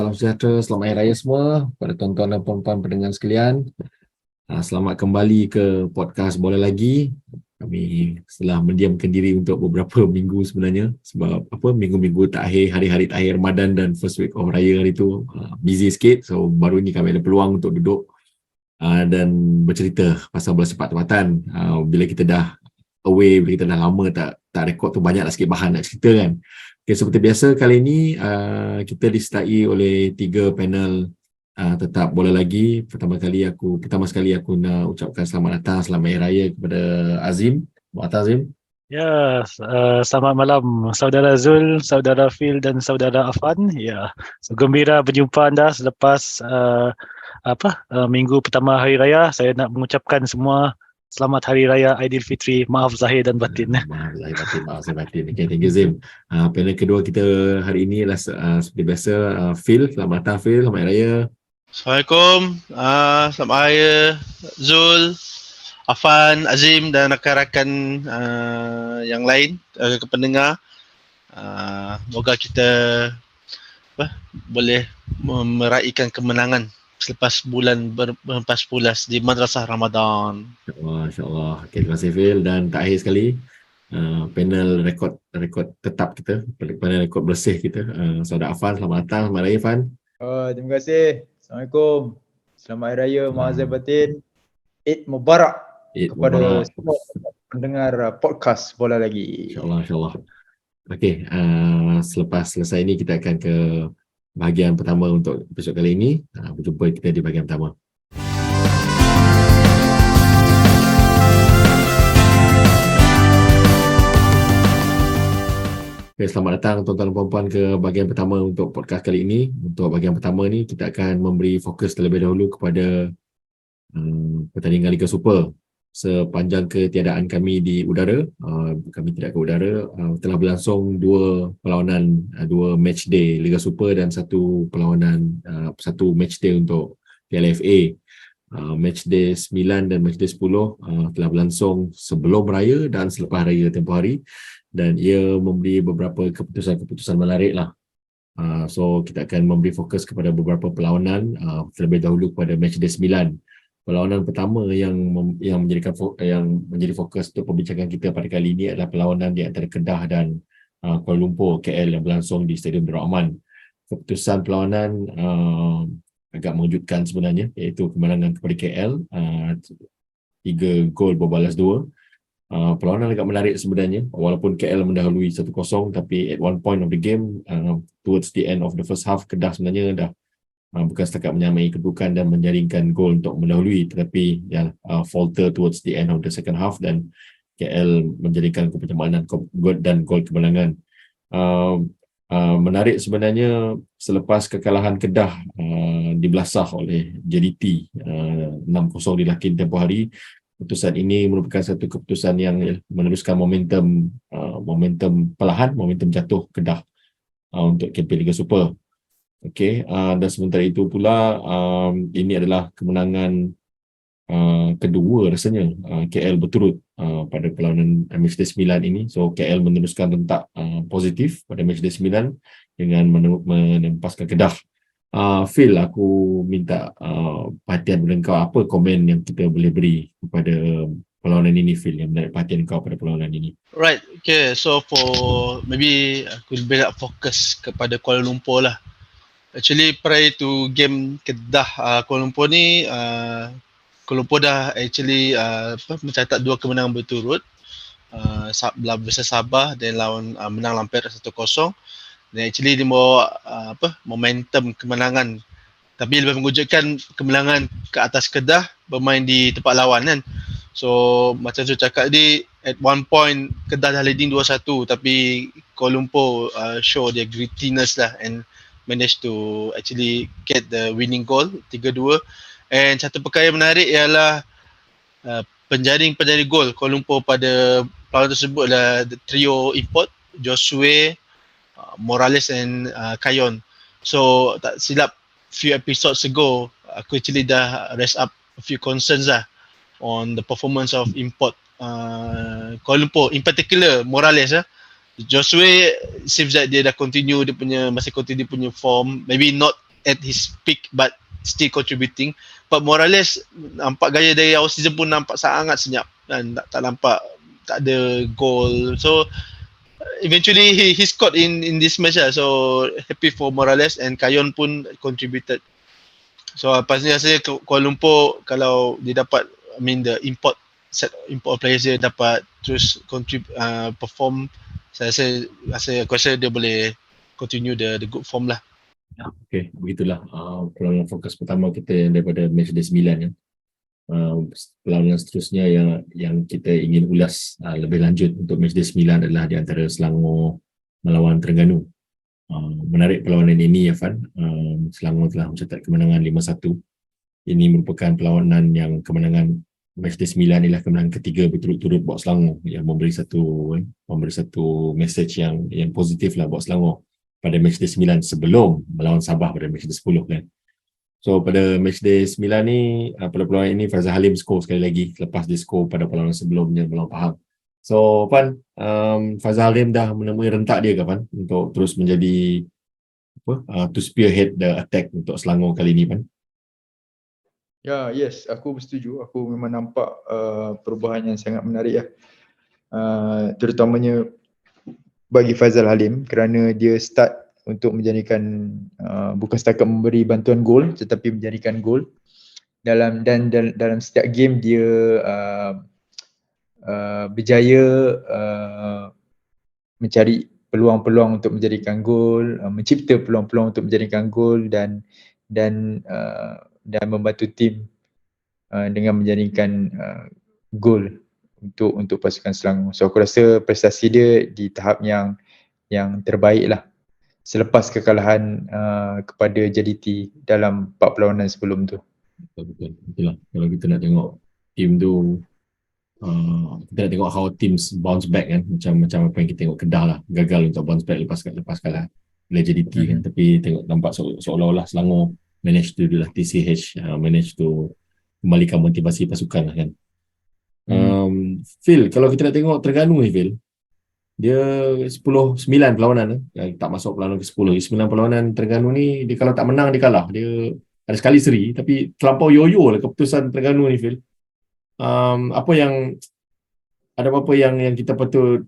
salam sejahtera, selamat Hari Raya semua pada tuan-tuan dan puan-puan pendengar sekalian. Selamat kembali ke podcast Bola Lagi. Kami setelah mendiamkan diri untuk beberapa minggu sebenarnya sebab minggu-minggu terakhir, hari-hari terakhir Ramadan dan first week of Raya hari tu busy sikit. So baru ni kami ada peluang untuk duduk dan bercerita pasal bola sepak tempatan. Bila kita dah away, bila kita dah lama tak rekod tu, banyaklah sikit bahan nak cerita kan. Okay, seperti biasa kali ini kita disertai oleh 3 panel tetap Bola Lagi. Pertama sekali aku nak ucapkan selamat datang, selamat Hari Raya kepada Azim. Selamat Azim. Ya, selamat malam saudara Zul, saudara Phil dan saudara Afan. Ya, so, gembira berjumpa anda selepas minggu pertama Hari Raya. Saya nak mengucapkan semua selamat Hari Raya Aidilfitri. Maaf zahir dan batin. Maaf zahir batin. Okay, thank you Zim. Panel kedua kita hari ini adalah seperti biasa Phil. Selamat datang Phil, selamat Hari Raya. Assalamualaikum. Selamat Hari Raya Zul, Afan, Azim dan rakan-rakan yang lain ke pendengar. Moga kita boleh meraihkan kemenangan selepas bulan berempas pulas di Madrasah Ramadan. InsyaAllah. Okay, terima kasih Phil. Dan terakhir sekali panel rekod tetap kita, panel rekod bersih kita, saudara Afan. Selamat datang, selamat Raya Afan. Terima kasih. Assalamualaikum. Selamat Hari Raya, maaf zahir batin. Eid Mubarak kepada semua pendengar podcast Bola Lagi. InsyaAllah. Okey, selepas selesai ini kita akan ke bahagian pertama untuk episod kali ini. Berjumpa kita di bahagian pertama. Okay, selamat datang tuan-tuan dan puan-puan ke bahagian pertama untuk podcast kali ini. Untuk bahagian pertama ni kita akan memberi fokus terlebih dahulu kepada pertandingan Liga Super. Sepanjang ketiadaan kami di udara, kami tidak ke udara, telah berlangsung 2 perlawanan, 2 match day Liga Super dan satu match day untuk Piala FA. Match day 9 dan match day 10 telah berlangsung sebelum raya dan selepas raya tempoh hari, dan ia memberi beberapa keputusan menarik lah. So kita akan memberi fokus kepada beberapa perlawanan, terlebih dahulu kepada match day 9. Perlawanan pertama yang menjadi fokus untuk perbincangan kita pada kali ini adalah perlawanan di antara Kedah dan Kuala Lumpur KL yang berlangsung di Stadium Abdul Rahman. Keputusan perlawanan agak mengejutkan sebenarnya, iaitu kemenangan kepada KL 3 gol berbalas 2. Perlawanan agak menarik sebenarnya, walaupun KL mendahului 1-0, tapi at one point of the game, towards the end of the first half, Kedah sebenarnya dah bukan setakat menyamai kedudukan dan menjaringkan gol untuk mendahului, tetapi falter towards the end of the second half dan KL menjadikan kepercayaan dan gol kemenangan. Menarik sebenarnya, selepas kekalahan Kedah dibelasah oleh JDT 6-0 di Lakin tempoh hari, keputusan ini merupakan satu keputusan yang meneruskan momentum jatuh Kedah untuk kempen Liga Super. Okey, dan sementara itu pula ini adalah kemenangan kedua rasanya KL berturut pada perlawanan matchday 9 ini. So KL meneruskan rentak positif pada matchday 9 dengan menempaskan Kedah. Phil, aku minta perhatian daripada kau, apa komen yang kita boleh beri kepada perlawanan ini Phil, yang menarik perhatian kau pada perlawanan ini? Right, okay, so for maybe aku lebih nak fokus kepada Kuala Lumpur lah. Actually prior to game Kedah Kuala Lumpur ni, Kuala Lumpur dah actually mencatat 2 kemenangan berturut, versus Sabah dan lawan menang lampir 1-0, dan actually dia bawa momentum kemenangan. Tapi lebih mengejutkan, kemenangan ke atas Kedah bermain di tempat lawan kan. So macam tu cakap tadi, at one point Kedah dah leading 2-1, tapi Kuala Lumpur show their grittiness lah and managed to actually get the winning goal 3-2. And satu perkara yang menarik ialah penjaring gol Kuala Lumpur pada perlawanan tersebut adalah the trio import, Josue, Morales and Kayon. So tak silap, few episodes ago aku actually dah raise up a few concerns lah on the performance of import Kuala Lumpur, in particular Morales. Josue seems that dia dah masih continue dia punya form, maybe not at his peak but still contributing. But Morales nampak gaya dari awal season pun nampak sangat senyap dan tak nampak tak ada goal. So eventually he scored in this match lah. So happy for Morales, and Kayon pun contributed. So lepas ni rasanya Kuala Lumpur kalau dia dapat, I mean the import players dia dapat terus perform, saya rasa dia boleh continue the good form lah. Okay, begitulah perlawanan fokus pertama kita daripada match day 9 kan. Perlawanan seterusnya yang kita ingin ulas lebih lanjut untuk match day 9 adalah di antara Selangor melawan Terengganu. Menarik perlawanan ini, Afan. Selangor telah mencatat kemenangan 5-1. Ini merupakan perlawanan yang kemenangan match day 9 ialah kemenangan ketiga berturut-turut buat Selangor, yang memberi satu message yang positif lah buat Selangor pada match day 9 sebelum melawan Sabah pada match day 10 kan. So pada match day 9 ni, pada perlawanan ini Faizal Halim skor sekali lagi selepas dia skor pada perlawanan sebelumnya melawan Pahang. So Pan, Faizal Halim dah menemui rentak dia ke Pan untuk terus menjadi to spearhead the attack untuk Selangor kali ini Pan? Ya, yes, aku bersetuju. Aku memang nampak perubahan yang sangat menarik ya. Terutamanya bagi Faizal Halim kerana dia start untuk menjadikan bukan setakat memberi bantuan gol tetapi menjadikan gol dalam setiap game dia berjaya mencari peluang-peluang untuk menjadikan gol, mencipta peluang-peluang untuk menjadikan gol dan membantu tim dengan menjadikan gol untuk pasukan Selangor. So aku rasa prestasi dia di tahap yang terbaik lah selepas kekalahan kepada JDT dalam 4 perlawanan sebelum tu. Betul lah. Kalau kita nak tengok tim tu, kita nak tengok how teams bounce back kan, macam apa yang kita tengok Kedah lah, gagal untuk bounce back lepas kalah oleh JDT kan, tapi tengok nampak seolah-olah Selangor manage to do lah, TCH manage to kembalikan motivasi pasukan lah kan. Phil, kalau kita nak tengok Terengganu ni Phil, dia 9 perlawanan tak masuk perlawanan ke-10. 9 perlawanan Terengganu ni, dia kalau tak menang dia kalah. Dia ada sekali seri tapi terlampau yo-yo lah keputusan Terengganu ni Phil. Apa yang kita patut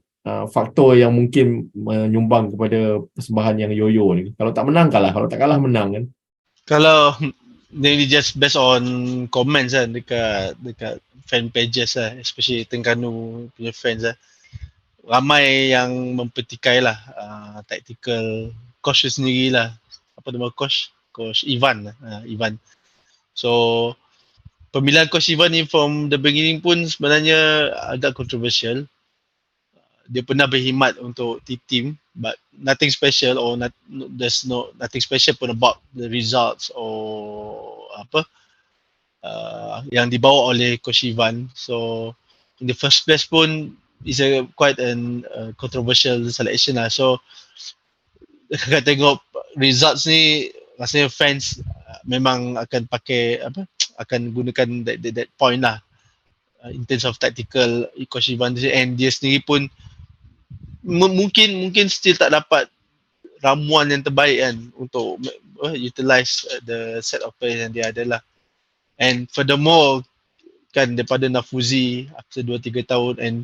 faktor yang mungkin menyumbang kepada persembahan yang yo-yo ni? Kalau tak menang kalah, kalau tak kalah menang kan. Kalau Ini just based on comments kan dekat fan pages lah, especially Terengganu punya fans lah. Ramai yang mempetikai lah tactical coach sendiri lah. Apa nama coach? Coach Ivan. Ivan. So pemilihan coach Ivan ni from the beginning pun sebenarnya agak controversial. Dia pernah berkhidmat untuk team, but nothing special or there's nothing special pun about the results or yang dibawa oleh Coach Ivan. So in the first place pun is quite an controversial selection lah. So kalau tengok results ni, rasanya fans memang akan pakai akan gunakan that point lah in terms of tactical Coach Ivan, and dia sendiri pun mungkin still tak dapat ramuan yang terbaik kan untuk utilize the set of players yang dia ada lah. And furthermore kan, daripada Nafuzi after 2-3 tahun and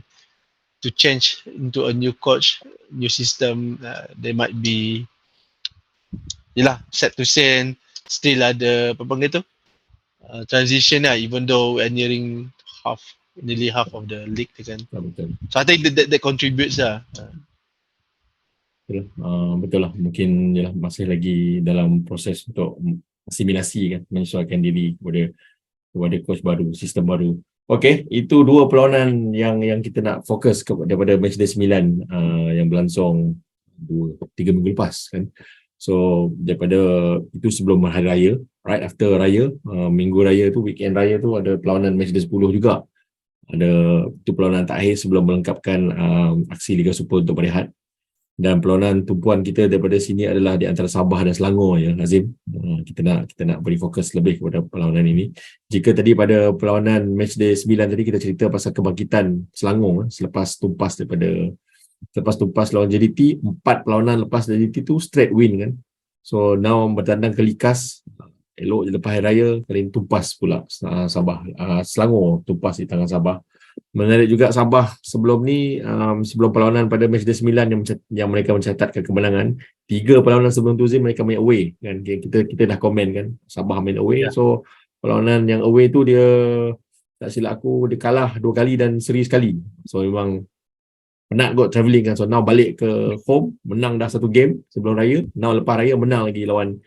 to change into a new coach, new system, they might be set to say still ada apa panggil tu transition lah, even though we're nearing nearly half of the league kan. Betul. So I think that contributes lah. Betul lah, mungkin masih lagi dalam proses untuk asimilasi kan, menyesuaikan diri kepada coach baru, sistem baru. Okey, itu 2 perlawanan yang kita nak fokus daripada match day 9 yang berlangsung 3 minggu lepas kan. So daripada itu sebelum hari raya, right after raya, minggu raya tu, weekend raya tu ada perlawanan match day 10 juga. Ada itu perlawanan terakhir sebelum melengkapkan aksi Liga Super untuk berehat. Dan perlawanan tumpuan kita daripada sini adalah di antara Sabah dan Selangor ya, Nazim. Kita nak beri fokus lebih kepada perlawanan ini. Jika tadi pada perlawanan match day 9 tadi kita cerita pasal kebangkitan Selangor selepas tumpas lawan JDT, 4 perlawanan lepas JDT tu straight win kan. So now bertandang ke Likas, elok je lepas Hari Raya, kali ini tumpas pula Sabah. Selangor tumpas di tangan Sabah. Menarik juga Sabah sebelum ni, sebelum perlawanan pada match day 9 yang mereka mencatatkan kemenangan, 3 perlawanan sebelum tu Zim mereka main away kan. Kita dah komen kan, Sabah main away. Ya. So perlawanan yang away tu dia, tak silap aku, dia kalah 2 kali dan seri sekali. So memang penat kot travelling kan. So now balik ke home, menang dah 1 game sebelum raya. Now lepas raya menang lagi lawan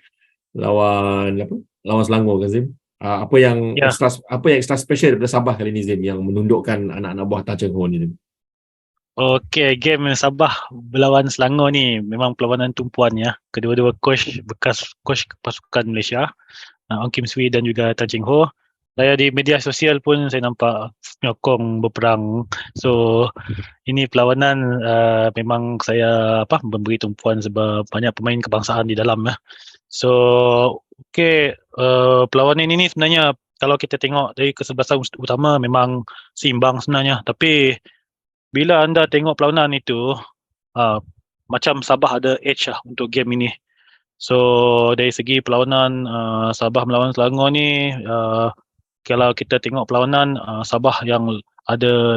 Selangor kan Zim. Apa yang Ya. extra special daripada Sabah kali ni Zim, yang menundukkan anak-anak buah Tan Cheng Ho ni Zim? Okey, game Sabah berlawan Selangor ni memang perlawanan tumpuan ya. Kedua-dua bekas coach pasukan Malaysia, Ong Kim Swee dan juga Tan Cheng Ho. Saya di media sosial pun saya nampak menyokong berperang. So ini perlawanan memang saya memberi tumpuan sebab banyak pemain kebangsaan di dalam ya. So okey, perlawanan ini sebenarnya kalau kita tengok dari kesebelasan utama memang seimbang sebenarnya, tapi bila anda tengok perlawanan itu macam Sabah ada edge lah untuk game ini. So dari segi perlawanan Sabah melawan Selangor ni, kalau kita tengok perlawanan Sabah yang ada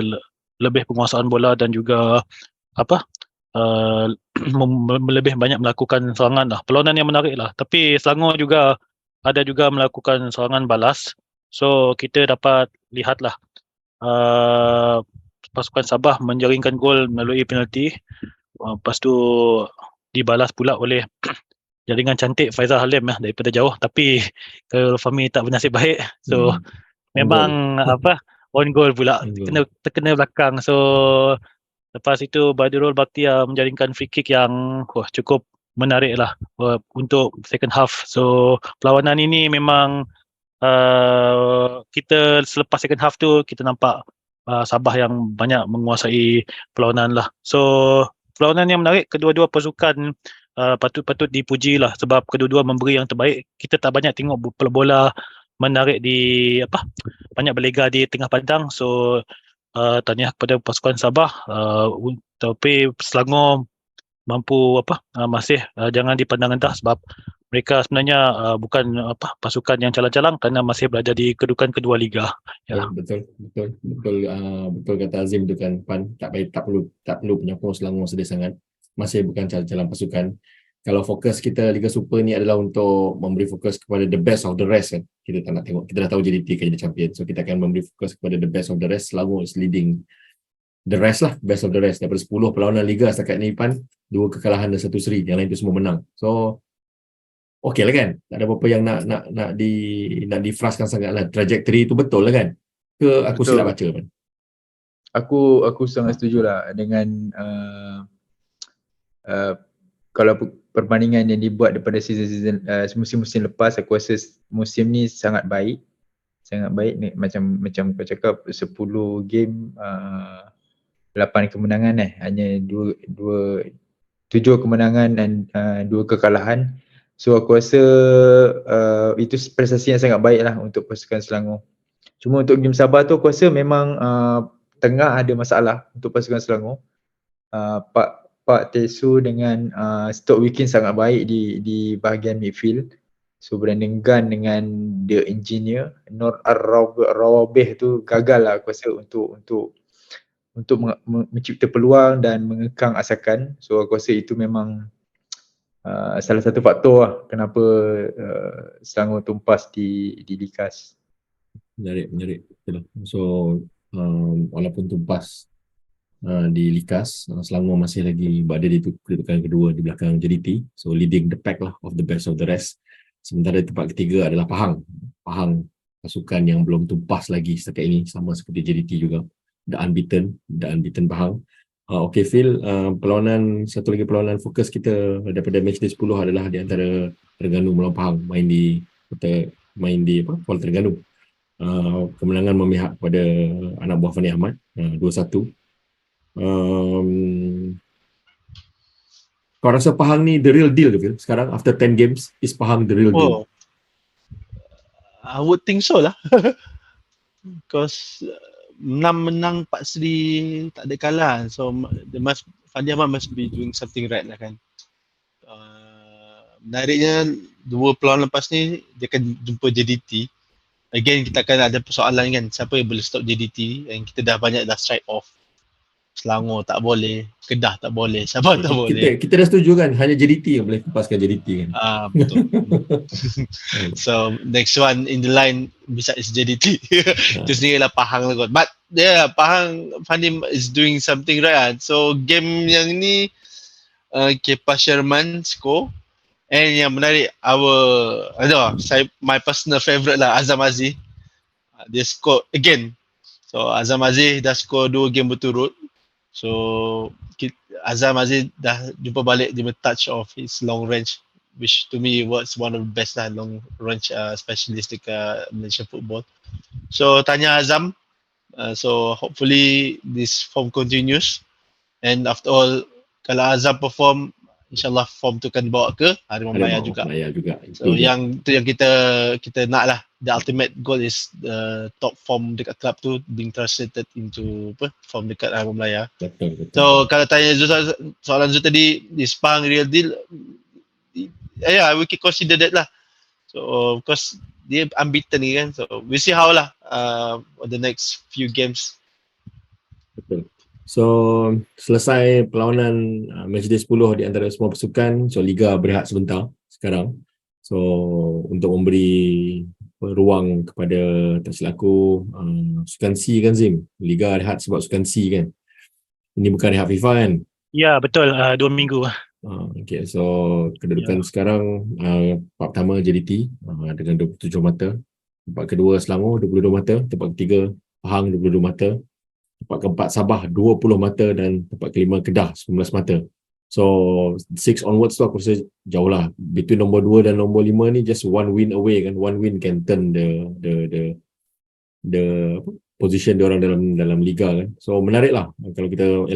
lebih penguasaan bola dan juga lebih banyak melakukan serangan lah. Perlawanan yang menarik lah. Tapi Selangor juga ada juga melakukan serangan balas. So kita dapat lihatlah pasukan Sabah menjaringkan gol melalui penalti. Lepas tu dibalas pula oleh jaringan cantik Faizal Halim daripada jauh. Tapi kalau Fahmi tak bernasib baik. So memang on goal pula. Terkena belakang. So lepas itu Badrul Bakhtiar menjaringkan free kick yang cukup menarik lah untuk second half. So perlawanan ini memang kita selepas second half tu kita nampak Sabah yang banyak menguasai perlawanan lah. So perlawanan yang menarik, kedua-dua pasukan patut dipuji lah sebab kedua-dua memberi yang terbaik. Kita tak banyak tengok bola menarik di banyak berlega di tengah padang. So tahniah kepada pasukan Sabah, tapi Selangor mampu masih jangan dipandang rendah sebab mereka sebenarnya bukan pasukan yang calang-calang kerana masih berada di kedudukan kedua liga. Ya. Betul kata Azim tu kan, Pan, tak perlu penyokong Selangor sedih sangat. Masih bukan calang-calang pasukan. Kalau fokus kita Liga Super ni adalah untuk memberi fokus kepada the best of the rest kan. Kita tak nak tengok, kita dah tahu JDT kan jadi champion. So kita akan memberi fokus kepada the best of the rest. Selangor is leading the rest lah, best of the rest. Daripada 10 perlawanan Liga setakat ni Pan, 2 kekalahan dan 1 seri. Yang lain tu semua menang. So okey lah kan. Tak ada apa-apa yang nak difraskan sangat lah. Trajectory tu betul lah kan. Ke aku silap baca Pan? Aku sangat setuju lah dengan kalau perbandingan yang dibuat daripada musim-musim lepas, aku rasa musim ni sangat baik ni, macam kau cakap 10 game 8 kemenangan hanya 7 kemenangan dan 2 kekalahan. So aku rasa itu prestasi yang sangat baik lah untuk pasukan Selangor. Cuma untuk game Sabah tu aku rasa memang tengah ada masalah untuk pasukan Selangor. Pak Tesu dengan Stoke Wikin sangat baik di bahagian midfield. So Brandon Gunn dengan The Engineer, Nur Ar-Rawabih tu gagal lah aku rasa untuk mencipta peluang dan mengekang asakan. So aku rasa itu memang salah satu faktor lah kenapa Selangor tumpas di Likas. Menarik. So walaupun tumpas di Likas, Selangor masih lagi berada di kedudukan kedua di belakang JDT. So leading the pack lah of the best of the rest. Sementara tempat ketiga adalah Pahang, pasukan yang belum tumpas lagi setakat ini, sama seperti JDT juga. The unbeaten Pahang. Okay Phil, satu lagi perlawanan fokus kita daripada match day 10 adalah di antara Terengganu melawan Pahang, main di Kuala Terengganu. Kemenangan memihak kepada anak buah Fandi Ahmad 2-1. Kau rasa Pahang ni the real deal ke Phil? Sekarang after 10 games, is Pahang the real deal? I would think so lah. Because 6 menang 4 seri tak ada kalah. So Fandi Ahmad must be doing something right lah kan. menariknya 2 peluang lepas ni dia akan jumpa JDT. Again kita akan ada persoalan kan, siapa yang boleh stop JDT, and kita dah banyak dah strike off. Selangor tak boleh, Kedah tak boleh, Sabah tak boleh. Kita dah setuju kan, hanya JDT yang boleh lepaskan JDT kan. Betul. So next one in the line besides JDT itu sendiri lah Pahang lah kot. But yeah, Pahang Fandim is doing something right. So game yang ni Kepa Sherman score, and yang menarik my personal favourite lah, Azam Aziz. Dia score again. So Azam Aziz dah score 2 game berturut. So Azam Aziz dah jumpa balik dia touch of his long range, which to me was one of the best lah, long range specialist dekat Malaysian football. So tanya Azam, so hopefully this form continues, and after all kalau Azam perform, InsyaAllah form tu kan bawa ke Harimau Melaya juga. So yang tu yang kita nak lah. The ultimate goal is the top form dekat club tu being translated into form dekat Harimau Melaya. Betul. So kalau tanya Zul, soalan Zul tadi, is Pahang real deal? Yeah, we can consider that lah. So because dia unbeaten ni kan. So we see how lah the next few games. Betul. So selesai perlawanan matchday 10 di antara semua pasukan, so Liga berehat sebentar sekarang. So untuk memberi ruang kepada tak silap aku Sukan C kan Zim, Liga rehat sebab Sukan C kan. Ini bukan rehat FIFA kan? Ya, betul, 2 minggu. Okay, so kedudukan sekarang tempat pertama JDT dengan 27 mata, tempat kedua Selangor 22 mata, tempat ketiga Pahang 22 mata, tempat keempat Sabah 20 mata, dan tempat kelima Kedah 19 mata. So 6 onwards tu aku rasa jauh lah. Between nombor 2 dan nombor 5 ni just one win away kan. One win can turn the position dia orang dalam liga kan. So menarik lah kalau kita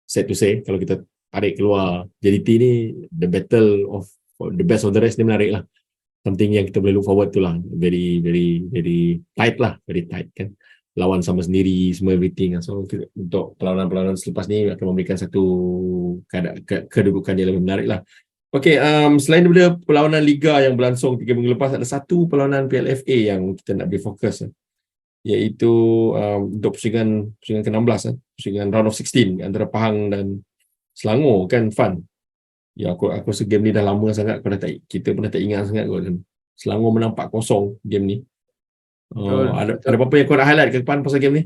sad to say, kalau kita tarik keluar JDT ni, the battle of the best of the rest ni menarik lah. Something yang kita boleh look forward tu lah. Very tight lah, very tight kan. Lawan sama sendiri, semua everything. So untuk perlawanan-perlawanan selepas ni akan memberikan satu kedudukan yang lebih menarik lah. Okay, selain daripada perlawanan Liga yang berlangsung 3 minggu lepas, ada satu perlawanan PLFA yang kita nak beri fokus, iaitu untuk pusingan ke-16, pusingan round of 16 antara Pahang dan Selangor kan, Fan. Ya, aku rasa game ni dah lama sangat, kita pun dah tak ingat sangat kot. Selangor menang 4-0 game ni. Ada apa-apa yang kau nak highlight ke depan pasal game ni?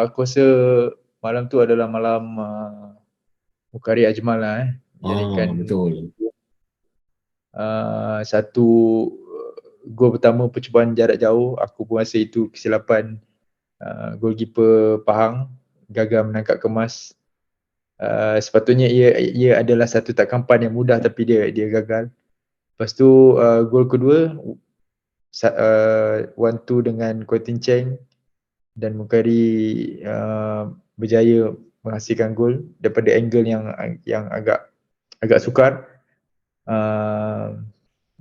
Aku rasa malam tu adalah malam Mukhari Ajmal lah betul. Satu gol pertama percubaan jarak jauh, aku pun rasa itu kesilapan goalkeeper Pahang, gagal menangkap kemas. Sepatutnya ia adalah satu tangkapan yang mudah, tapi dia gagal. Lepas tu gol kedua 1-2 dengan Quentin Cheng, dan Mukhari berjaya menghasilkan gol daripada angle yang agak sukar.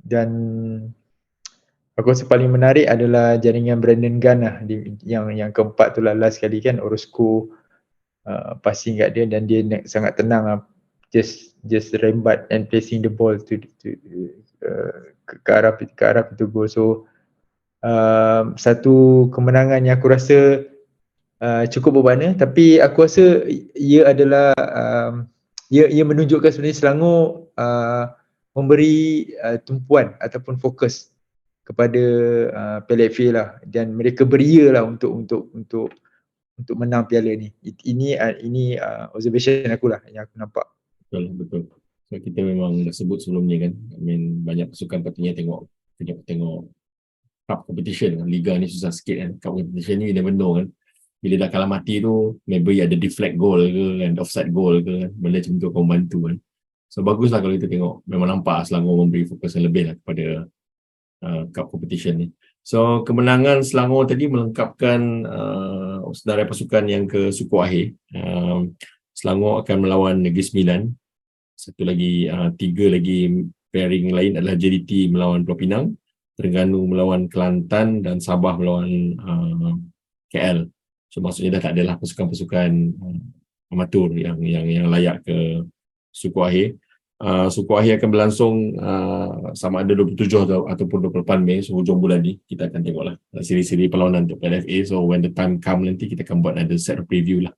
Dan aku rasa paling menarik adalah jaringan Brandon Gunn lah, yang keempat tu lah, last kali kan Orozco passing kat dia, dan dia sangat tenang lah, just rembat and placing the ball to ke arah pintu gol. So satu kemenangan yang aku rasa cukup bermakna, tapi aku rasa ia adalah ia menunjukkan sebenarnya Selangor memberi tumpuan ataupun fokus kepada PLFA lah, dan mereka beria lah untuk menang piala ni. Ini observation aku lah yang aku nampak. Betul. So kita memang dah sebut sebelum ni kan, banyak pasukan patutnya tengok cup competition. Liga ni susah sikit kan. Cup competition ni you never know kan. Bila dah kalah mati tu, maybe ada deflect goal ke kan, offside goal ke kan. Benda macam tu akan membantu kan. So baguslah kalau kita tengok, memang nampak Selangor memberi fokus yang lebih lah kepada cup competition ni. So kemenangan Selangor tadi melengkapkan senarai pasukan yang ke suku akhir. Selangor akan melawan Negeri Sembilan. Satu lagi, 3 lagi pairing lain adalah JDT melawan Pulau Pinang, Terengganu melawan Kelantan, dan Sabah melawan KL. So maksudnya dah tak adalah pasukan-pasukan amatur yang layak ke suku akhir. Suku akhir akan berlangsung sama ada 27 ataupun 28 Mei, so hujung bulan ni kita akan tengoklah siri-siri perlawanan untuk Piala FA. So when the time come nanti kita akan buat ada set of preview lah.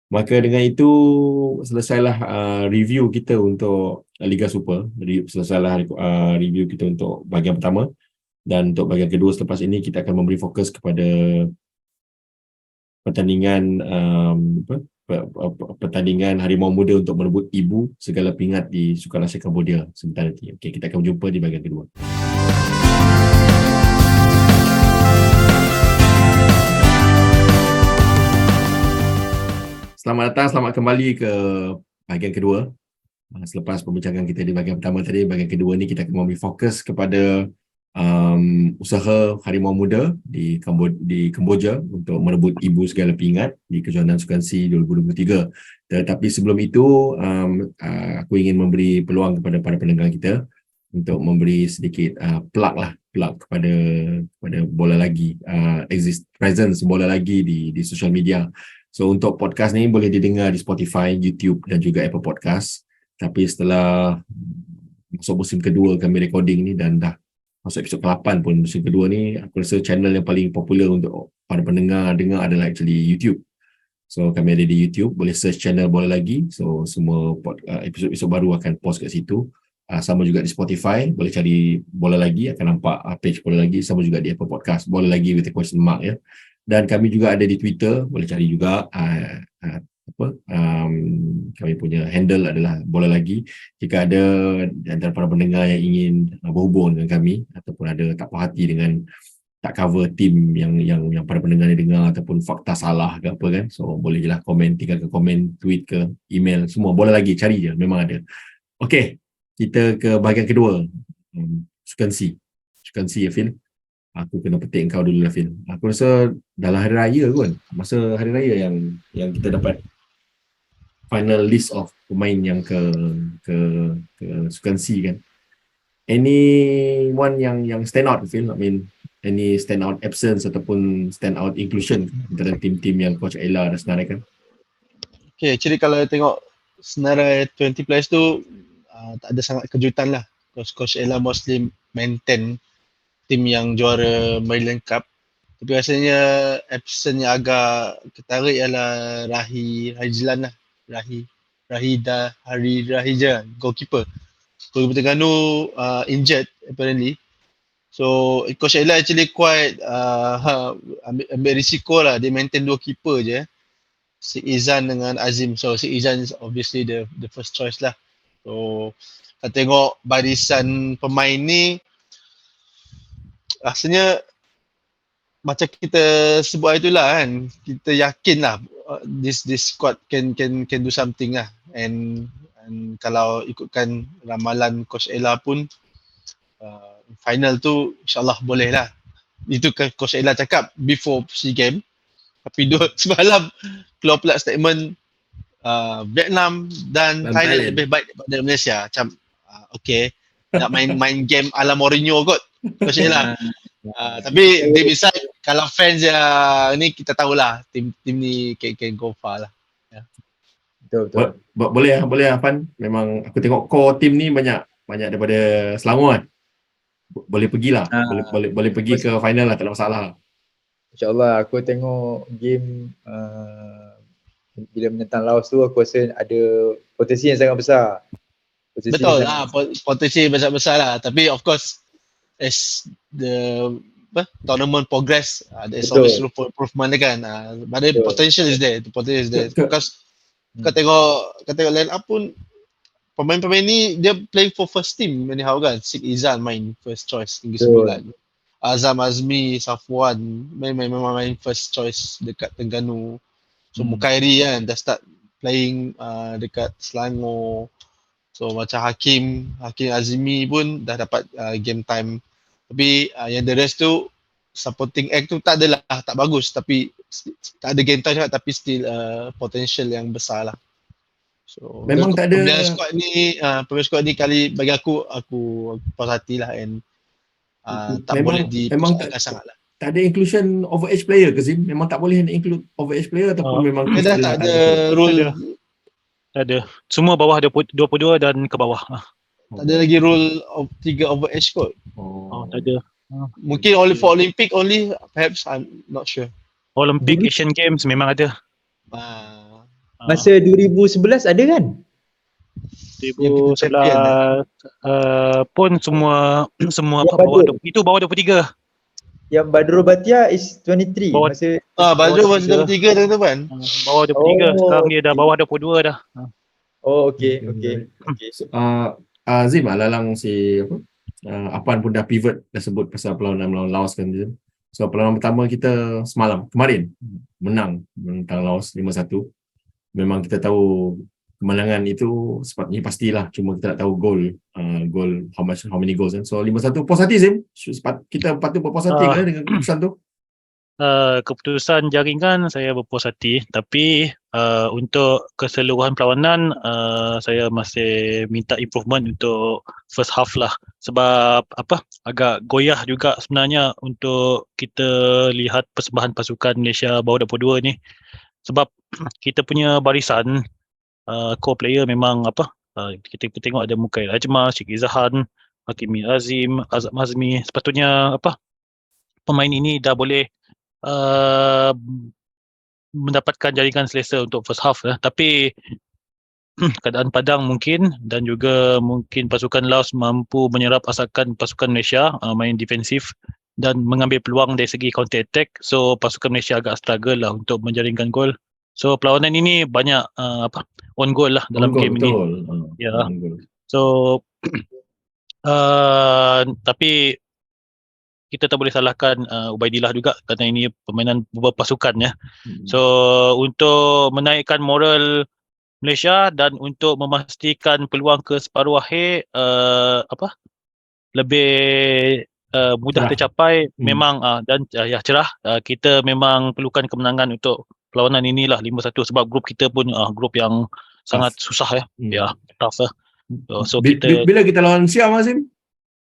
Maka dengan itu selesailah review kita untuk Liga Super. Jadi selesailah review kita untuk bahagian pertama, dan untuk bahagian kedua selepas ini kita akan memberi fokus kepada pertandingan pertandingan Harimau Muda untuk merebut ibu segala pingat di Sukan Asia Kambodia sebentar nanti. Okey, kita akan berjumpa di bahagian kedua. Selamat datang, selamat kembali ke bahagian kedua. Selepas pembincangan kita di bahagian pertama tadi, bahagian kedua ni kita akan memberi fokus kepada usaha Harimau Muda di Kemboja untuk merebut ibu segala pingat di Kejohanan Sukan C 2023. Tetapi sebelum itu, aku ingin memberi peluang kepada para pendengar kita untuk memberi sedikit plug kepada Bola Lagi, presence Bola Lagi di social media. So untuk podcast ni boleh didengar di Spotify, YouTube dan juga Apple Podcast. Tapi setelah masuk musim kedua kami recording ni dan dah masuk episod ke-8 pun musim kedua ni, aku rasa channel yang paling popular untuk para pendengar dengar adalah actually YouTube. So kami ada di YouTube, boleh search channel Bola Lagi. So semua episod-episod baru akan post kat situ. Sama juga di Spotify, boleh cari Bola Lagi, akan nampak page Bola Lagi. Sama juga di Apple Podcast, Bola Lagi with a question mark ya. Dan kami juga ada di Twitter, boleh cari juga kami punya handle adalah Bola Lagi. Jika ada di antara para pendengar yang ingin berhubung dengan kami ataupun ada tak puas hati dengan tak cover tim yang para pendengar ni dengar ataupun fakta salah ke apa kan, so boleh je lah komen, tinggalkan komen, tweet ke email, semua Bola Lagi, cari je, memang ada. Okey, kita ke bahagian kedua. Sukan C ya Phil. Aku kena petik kau dulu lah Phil. Aku rasa dalam hari raya kan, masa hari raya yang kita dapat final list of pemain yang ke Sukan C kan. Anyone yang stand out Phil? I mean, any stand out absence ataupun stand out inclusion antara tim-tim yang Coach Ella dah senaraikan? Okay, actually kalau tengok senarai 20 players tu tak ada sangat kejutan lah. Coach Ella mostly maintain tim yang juara Maryland Cup. Tapi rasanya absent yang agak ketarik ialah Rahijlan lah. Rahija, goalkeeper. Goalkeeper Terengganu injured apparently. So Coach Ella actually quite ambil risiko lah. Dia maintain dua keeper je. Si Izan dengan Azim. So si Izan is obviously the first choice lah. So kita tengok barisan pemain ni, rasanya macam kita sebut itulah kan, kita yakin lah this squad can do something lah, and kalau ikutkan ramalan Coach Ella pun final tu insyaAllah boleh lah. Itu Coach Ella cakap before SEA Games, tapi semalam keluar pula statement Vietnam dan Thailand lebih baik daripada Malaysia. Macam okay, nak main game ala Mourinho kot Coach Ella. Tapi deep inside, kalau fans ni kita tahulah tim ni can go far lah. Betul. Boleh Afan. Memang aku tengok core tim ni banyak daripada Selangor kan. Boleh pergilah. Boleh pergi ke final lah, tak ada masalah. InsyaAllah aku tengok game bila menentang Laos tu, aku rasa ada potensi yang sangat besar. Betul lah, potensi besar-besar lah. Tapi of course, as the tournament progress, there's always room for improvement kan. But the potential is there. Because kau tengok line up pun, pemain-pemain ni dia playing for first team anyhow kan. Sik Izan main first choice tinggi 9. Azam Azmi, Safwan main first choice dekat Terengganu. So Mukairi kan dah start playing dekat Selangor. So macam Hakim Azimi pun dah dapat game time. Tapi yang the rest tu supporting act tu tak adalah tak bagus, tapi tak ada game time tapi still potential yang besar lah. So memang tak ada pemain squad ni kali bagi aku puas hati lah, and tak boleh dipercayai sangat lah. Tak ada inclusion overage player ke Zim? Memang tak boleh include overage player ataupun memang dia dah tak ada rule. Tak ada. Semua bawah 22 dan ke bawah. Tak ada lagi rule of 3 over age kot. Tak ada. Mungkin only for Olympic only, perhaps, I'm not sure. Olympic, Dulu- Asian Games memang ada. Masa 2011 ada kan? Yang kita champion, 2011 pun semua Yang bawah Badrul. itu bawah 23. Yang Badrul Batia is 23 Bawah- masa Badrul bawah masih 3 teman-teman. Bawah 23. Oh, Sekarang dia dah okay. bawah 22 dah. okey. So, Azim lalang si Apan pun dah pivot, dah sebut pasal perlawanan melawan Laos kan Azim. So perlawanan pertama kita kemarin menang tentang Laos 5-1. Memang kita tahu kemenangan itu sepatutnya pastilah, cuma kita nak tahu gol how many goals kan. So 5-1 puas hati Azim. Kita patut berpuas hati kan dengan keputusan tu. Keputusan jaringan saya berpuas hati, tapi untuk keseluruhan perlawanan saya masih minta improvement untuk first half lah, sebab agak goyah juga sebenarnya untuk kita lihat persembahan pasukan Malaysia bawah 22 ni, sebab kita punya barisan core player memang kita tengok ada Mukail Ajmal, Syed Izahan, Hakimi Azim, Azab Mazmi. Sepatutnya pemain ini dah boleh mendapatkan jaringan selesa untuk first half tapi keadaan padang mungkin, dan juga mungkin pasukan Laos mampu menyerap asakan pasukan Malaysia main defensif dan mengambil peluang dari segi counter attack. So pasukan Malaysia agak struggle lah untuk menjaringkan gol. So perlawanan ini banyak on goal lah dalam game ini. Ya. So tapi kita tak boleh salahkan Ubaidillah juga kerana ini permainan berpasukan ya. So untuk menaikkan moral Malaysia dan untuk memastikan peluang ke separuh akhir lebih mudah cerah tercapai memang dan cerah, kita memang perlukan kemenangan untuk perlawanan inilah 5-1, sebab grup kita pun grup yang sangat susah ya. Ya, tough lah. So kita bila kita lawan Siam Azim?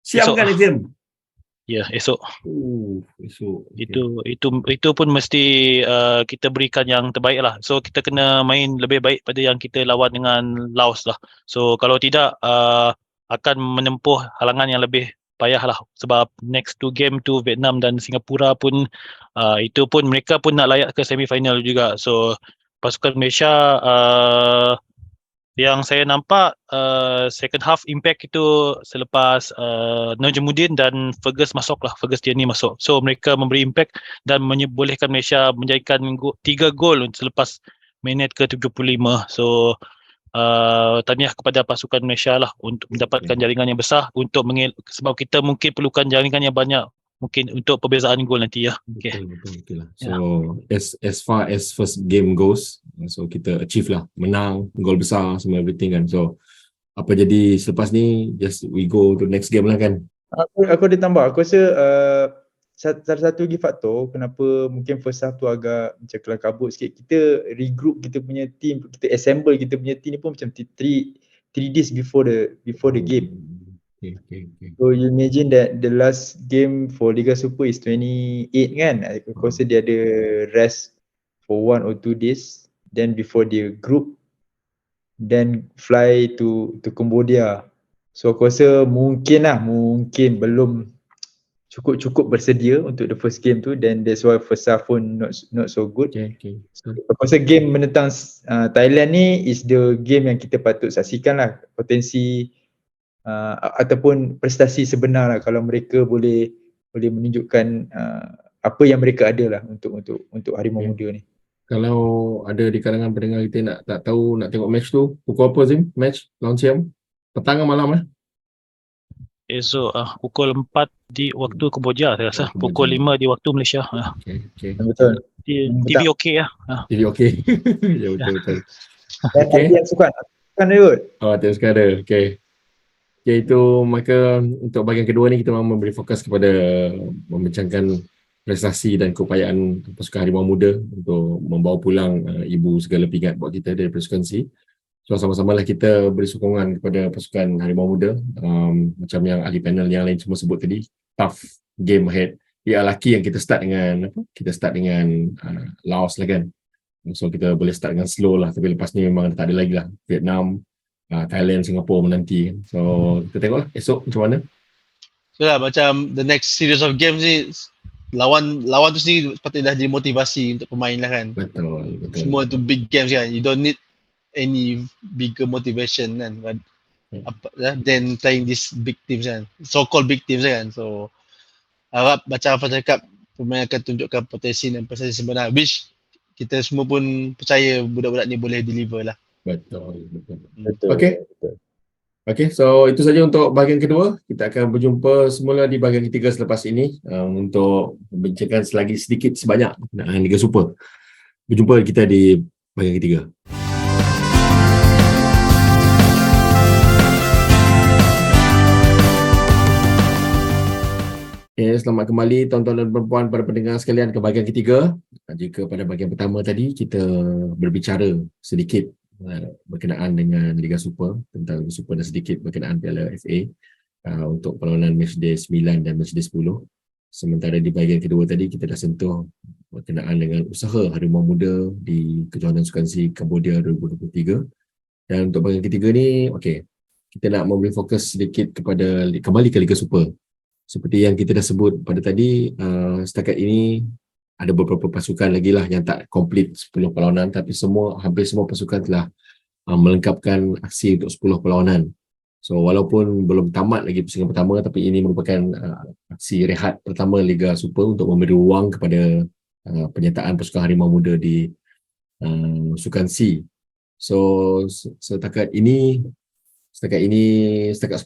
Siam esok, kan Azim? Ya, esok. Esok. Okay. Itu pun mesti kita berikan yang terbaik lah. So kita kena main lebih baik pada yang kita lawan dengan Laos lah. So kalau tidak akan menempuh halangan yang lebih payah lah, sebab next 2 game tu Vietnam dan Singapura pun itu pun mereka pun nak layak ke semi-final juga. So pasukan Malaysia yang saya nampak second half impact itu selepas Najmuddin dan Fergus Tierney masuk. So mereka memberi impact dan membolehkan Malaysia menjadikan 3 gol selepas minit ke 75. So tahniah kepada pasukan Malaysia lah untuk mendapatkan jaringan yang besar untuk sebab kita mungkin perlukan jaringan yang banyak mungkin untuk perbezaan gol nanti ya. Okay. Betul lah. So as far as first game goes, so kita achieve lah, menang, gol besar, semua everything kan. So apa jadi selepas ni, just we go to next game lah kan. Aku ada tambah. Aku rasa salah satu lagi faktor kenapa mungkin first half tu agak macam kelam kabut sikit, kita regroup kita punya team, kita assemble kita punya team ni pun macam 3 days before the game. Okay. So you imagine that the last game for Liga Super is 28 kan. Aku rasa dia ada rest for 1 or 2 days, then before the group, then fly to Cambodia. So aku rasa mungkin belum cukup bersedia untuk the first game tu, then that's why first half pun not so good. Okay. So, aku rasa game menentang Thailand ni is the game yang kita patut saksikan lah, potensi ataupun prestasi sebenar lah, kalau mereka boleh menunjukkan apa yang mereka ada lah untuk Harimau Muda ni. Kalau ada di kalangan pendengar kita tak tahu nak tengok match tu, pukul apa Zim? Match lawan Siam? Petang ke malam Esok pukul 4 di waktu Kemboja saya rasa. Pukul 5 di waktu Malaysia. Okay. Betul. TV okey ya. TV okey. Ya betul. Dan yang sukan Rut. Teruskan ada. Okay, itu maka untuk bahagian kedua ni kita memang memberi fokus kepada membincangkan prestasi dan keupayaan pasukan Harimau Muda untuk membawa pulang ibu segala pingat buat kita dari pasukan C. So sama-sama lah kita beri sokongan kepada pasukan Harimau Muda, macam yang ahli panel yang lain semua sebut tadi, tough game ahead. Ya laki yang kita start dengan Laos lah kan. So kita boleh start dengan slow lah, tapi lepas ni memang tak ada lagi lah. Vietnam, Thailand, Singapura menanti. So kita tengoklah esok macam mana. So lah macam the next series of games ni, lawan tu sendiri patut dah dimotivasi untuk pemain lah kan. Betul. Semua tu big games kan. You don't need any bigger motivation kan. Then playing these big teams kan. So-called big teams kan. So harap macam Afan cakap, pemain akan tunjukkan potensi dan prestasi sebenar. Which kita semua pun percaya budak-budak ni boleh deliver lah. Betul. Betul. Okay. Betul. Okay, so itu saja untuk bahagian kedua. Kita akan berjumpa semula di bahagian ketiga selepas ini untuk membincangkan selagi sedikit sebanyak Liga Super. Berjumpa kita di bahagian ketiga. Okay, selamat kembali tuan-tuan dan puan-puan para pendengar sekalian ke bahagian ketiga. Jika pada bahagian pertama tadi kita berbicara sedikit berkenaan dengan Liga Super, tentang Liga Super dan sedikit berkenaan Piala FA untuk perlawanan matchday 9 dan matchday 10. Sementara di bahagian kedua tadi kita dah sentuh berkenaan dengan usaha Harimau Muda di Kejohanan Sukan C Cambodia 2023. Dan untuk bahagian ketiga ni, okey, kita nak memberi fokus sedikit kepada kembali ke Liga Super. Seperti yang kita dah sebut pada tadi, setakat ini ada beberapa pasukan lagi lah yang tak komplit 10 perlawanan, tapi hampir semua pasukan telah melengkapkan aksi untuk 10 perlawanan. So walaupun belum tamat lagi pusingan pertama, tapi ini merupakan aksi rehat pertama Liga Super untuk memberi ruang kepada penyertaan pasukan Harimau Muda di Sukan C. So setakat 10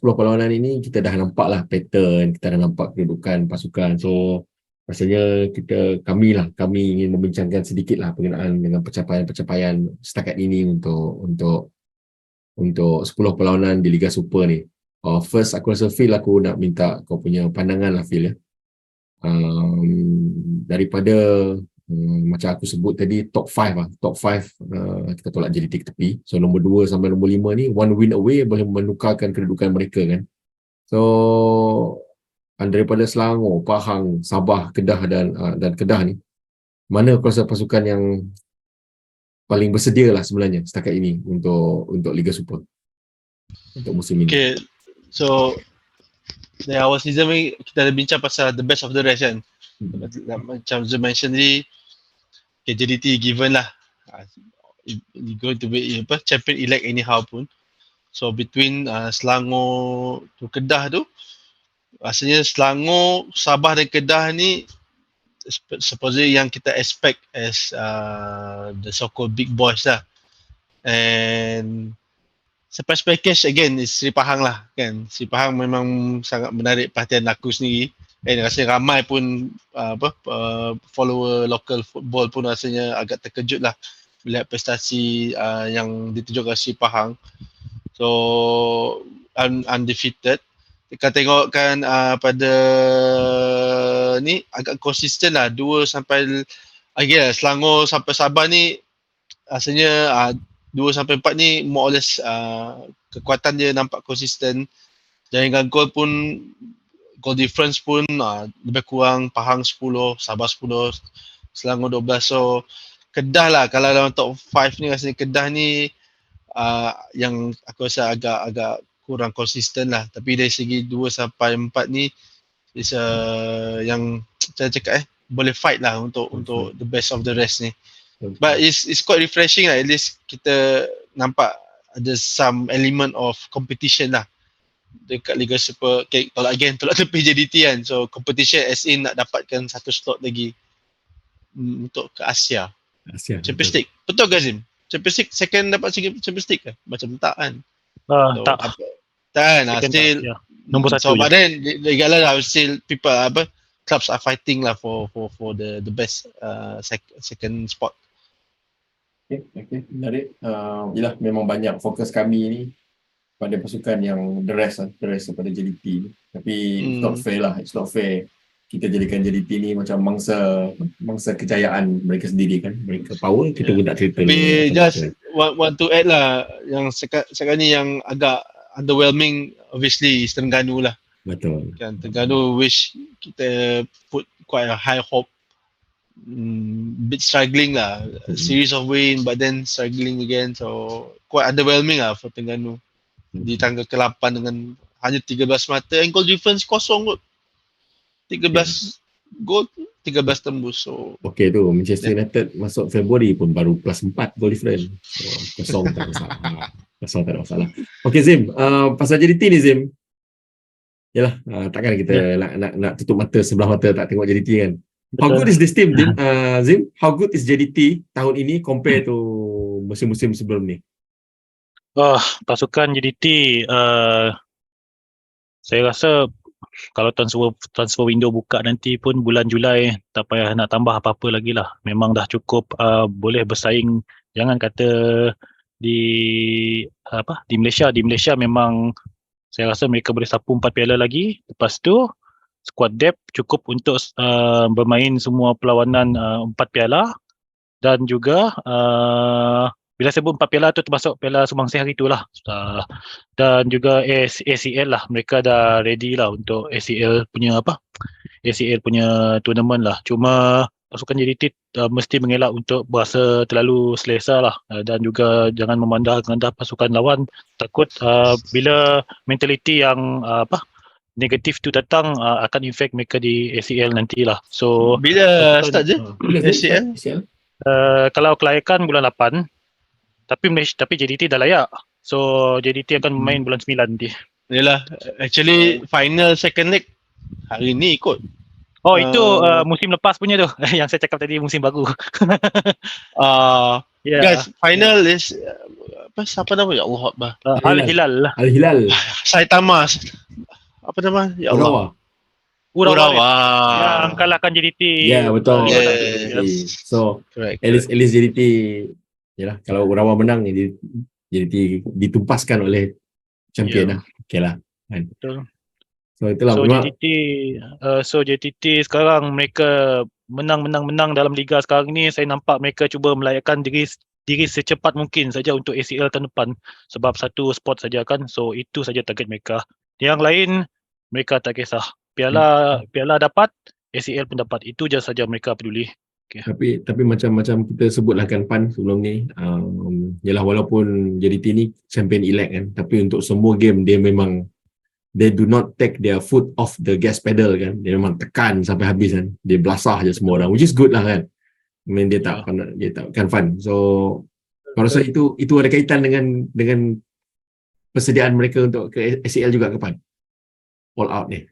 perlawanan ini kita dah nampak lah pattern, kita dah nampak kedudukan pasukan. So rasanya kami ingin membincangkan sedikit lah berkenaan dengan pencapaian setakat ini untuk 10 perlawanan di Liga Super ni. First aku rasa Phil, aku nak minta kau punya pandangan lah Phil ya. Daripada macam aku sebut tadi top 5 kita tolak JDT ke tepi. So nombor 2 sampai nombor 5 ni one win away boleh menukarkan kedudukan mereka kan. So daripada Selangor, Pahang, Sabah, Kedah dan Kedah ni, mana kau rasa pasukan yang paling bersedia lah sebenarnya setakat ini untuk Liga Super untuk musim ini? Okay, so dari awal season ni kita ada bincang pasal the best of the rest kan. Macam Zul mention tadi, okay, JDT given lah, going to be champion elect anyhow pun. So between Selangor to Kedah tu, rasanya Selangor, Sabah dan Kedah ni supposedly yang kita expect as the so-called big boys lah. And surprise package again is Seri Pahang lah kan. Seri Pahang memang sangat menarik perhatian aku sendiri. Dan rasanya ramai pun follower local football pun rasanya agak terkejut lah melihat prestasi yang ditunjukkan Seri Pahang. So undefeated. Kita tengokkan pada ni agak konsisten lah 2 sampai Selangor sampai Sabah ni rasanya 2 sampai 4 ni more or less kekuatan dia nampak konsisten. Jaringan gol pun, goal difference pun lebih kurang Pahang 10, Sabah 10, Selangor 12. So Kedah lah, kalau dalam top 5 ni rasanya Kedah ni yang aku rasa agak kurang konsisten lah. Tapi dari segi 2 sampai 4 ni is yang saya cakap boleh fight lah untuk the best of the rest ni. But it's quite refreshing lah, at least kita nampak ada some element of competition lah dekat Liga Super. Okay, tolak tepi JDT kan. So competition as in nak dapatkan satu slot lagi untuk ke Asia Champions League. Betul ke Azim? Champions League second dapat Champions League ke? Macam tak kan? So, Tak. Tak kan, still nombor 1. so but then regardless lah, still people clubs are fighting lah for the best second spot. Okay, menarik. Yalah, memang banyak fokus kami ni pada pasukan yang the rest daripada JDT ni. Tapi it's not fair kita jadikan JDT ni macam mangsa kejayaan mereka sendiri kan. Mereka power, kita pun tak cerita. Tapi just want to add lah, yang sekarang ni yang agak underwhelming obviously is Terengganu lah. Betul. Kan, Terengganu wish kita put quite a high hope bit struggling lah. Series of win but then struggling again, so quite underwhelming lah for Terengganu di tangga ke-8 dengan hanya 13 mata and goal difference kosong kot. 13 gol, 13 tembus. So Okey tu, Manchester United masuk Februari pun baru plus 4 goal different. So, kosong tak ada masalah. Kosong tak ada masalah. Okey Zim, pasal JDT ni Zim. Yalah, takkan kita nak tutup mata sebelah mata tak tengok JDT kan. How good is this team, Zim? How good is JDT tahun ini compare to musim-musim sebelum ni? Pasukan JDT saya rasa kalau transfer window buka nanti pun bulan Julai, tak payah nak tambah apa-apa lagi lah. Memang dah cukup boleh bersaing. Jangan kata di Malaysia. Di Malaysia memang saya rasa mereka boleh sapu 4 piala lagi. Lepas tu squad depth cukup untuk bermain semua perlawanan 4 piala. Dan juga bila sebut 4 piala tu termasuk Piala Sumbangsi hari tu lah. Dan juga ACL lah, mereka dah ready lah untuk ACL punya tournament lah. Cuma pasukan JDT mesti mengelak untuk berasa terlalu selesa lah, dan juga jangan memandah-mandah pasukan lawan. Takut bila mentaliti yang negatif tu datang akan infect mereka di ACL nantilah. So bila start je ACL? kalau kelayakan bulan 8, tapi JDT dah layak. So JDT akan main bulan 9 nanti. Yalah, actually final second leg hari ni ikut. Itu musim lepas punya tu. Yang saya cakap tadi musim baru. Guys, final is siapa nama? Ya Allah Akbar. Al-Hilal. Al-Hilal. Saitama. Apa nama? Ya Allah. Urawa. Yang kalahkan JDT. Ya, betul. Yes. So, Correct. at least JDT, yalah, kalau Urawa menang, JDT ditumpaskan oleh champion lah. Okay lah. Betul. So, itulah. So JDT sekarang mereka menang dalam liga sekarang ni. Saya nampak mereka cuba melayakkan diri secepat mungkin saja untuk ACL tahun depan. Sebab satu spot saja kan. So, itu saja target mereka. Yang lain, mereka tak kisah. Piala dapat, ACL pun dapat. Itu je saja mereka peduli. Okay. Tapi macam kita sebutlah kan Pan sebelum ni, yalah, walaupun JDT ni champion elect kan, tapi untuk semua game dia memang they do not take their foot off the gas pedal kan. Dia memang tekan sampai habis kan. Dia belasah je semua orang, which is good lah kan. I mean, dia takkan fun. So aku rasa itu ada kaitan dengan persediaan mereka untuk ke ACL juga ke Pan. All out ni.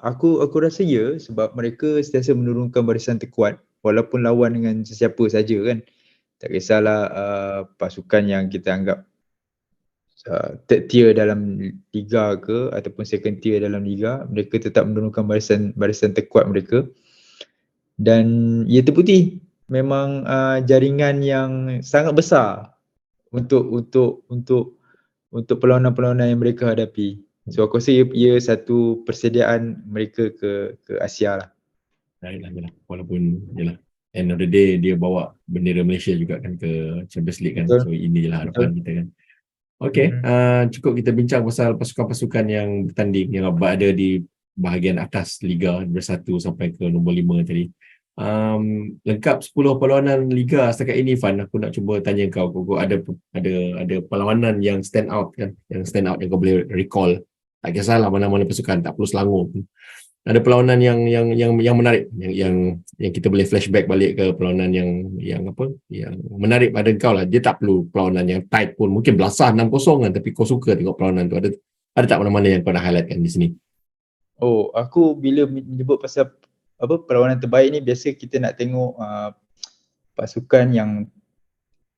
Aku rasa ya, sebab mereka sentiasa menurunkan barisan terkuat walaupun lawan dengan sesiapa saja kan. Tak kisahlah pasukan yang kita anggap third tier dalam liga ke ataupun second tier dalam liga, mereka tetap menurunkan barisan terkuat mereka. Dan ia terbukti memang jaringan yang sangat besar untuk perlawanan-perlawanan yang mereka hadapi. So aku rasa ia satu persediaan mereka ke Asia lah. Yalah. Walaupun yalah, end of the day dia bawa bendera Malaysia juga kan ke Champions League kan. Betul. So inilah harapan kita kan. Okay, cukup kita bincang pasal pasukan-pasukan yang bertanding yang berada di bahagian atas Liga nombor 1 sampai ke nombor 5 tadi. Lengkap 10 perlawanan Liga setakat ini, Fan. Aku nak cuba tanya kau ada perlawanan yang stand out kan, yang kau boleh recall. Tak kisahlah mana-mana pasukan, tak perlu Selangor pun. Ada perlawanan yang menarik, yang kita boleh flashback balik ke perlawanan yang menarik pada kau lah. Dia tak perlu perlawanan yang tight pun, mungkin belasah 6-0 kan, tapi kau suka tengok perlawanan tu. Ada tak mana-mana yang kau nak highlightkan di sini? Aku bila menyebut pasal perlawanan terbaik ni, biasa kita nak tengok pasukan yang